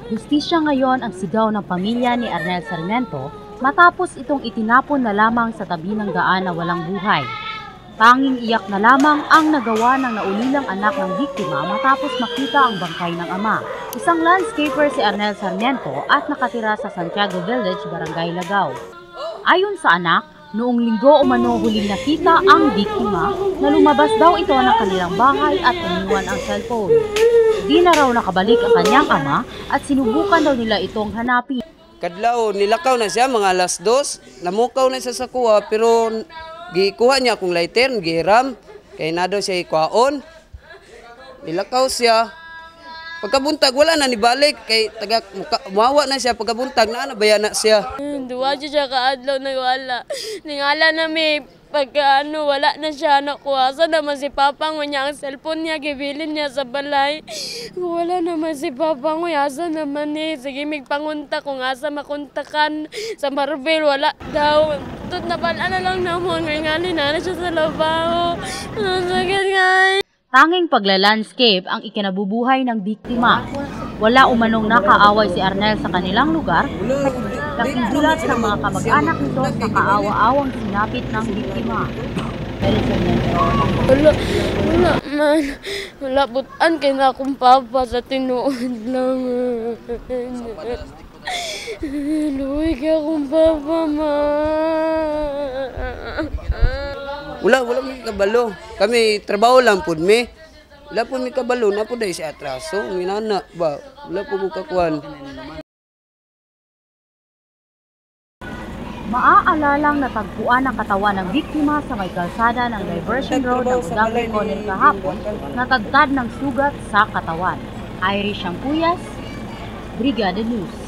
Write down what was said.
Hustisya ngayon ang sigaw ng pamilya ni Arnel Sarmiento matapos itong itinapon na lamang sa tabi ng daan na walang buhay. Tanging iyak na lamang ang nagawa ng naulilang anak ng biktima matapos makita ang bangkay ng ama. Isang landscaper si Arnel Sarmiento at nakatira sa Santiago Village, Barangay Lagaw. Ayon sa anak, noong linggo umano huling nakita ang biktima na lumabas daw ito ng kanilang bahay at iniwan ang cellphone. Di na raw nakabalik ang kanyang ama at sinubukan daw nila itong hanapin. Kadlaw, nilakaw na siya mga alas 2, namukaw na siya sa kuha pero gikuha niya akong lighter, giram, kaya na daw siya ikwaon. Nilakaw siya. Pagkabuntag, wala na nibalik, kay mawa na siya, pagkabuntag na bayana siya. Duwa siya kaadlaw na wala. Ningala na may pagka wala na siya nakuha. Sa naman si Papang, niya ang cellphone niya, gibilin niya sa balay. Wala naman si Papang, asa naman eh. Sige, magpangunta kung asa makuntakan. Sa Marvel, wala daw. Tut na bala na lang naman, ngali na siya sa labaho. Ang sakit nga. Tanging pagla-landscape ang ikinabubuhay ng biktima. Wala umanong nakaaway si Arnel sa kanilang lugar, laking gulat ng mga kamag-anak nito sa kaawa-awang sinapit ng biktima. Wala man. Wala butan kay na akong papa sa tinuod lang. Luwi ka akong papa, ma. Wala may kabalo. Kami trabaho lang pud mi. Wala po may kabalo na po dahil si atraso. Minana ba? Wala po mo kakuan. Maaalalang natagpuan ang katawan ng biktima sa may kalsada ng Diversion Road ng Udagay Conil kahapon, natagtad ng sugat sa katawan. Irish Ampuyas, Brigada News.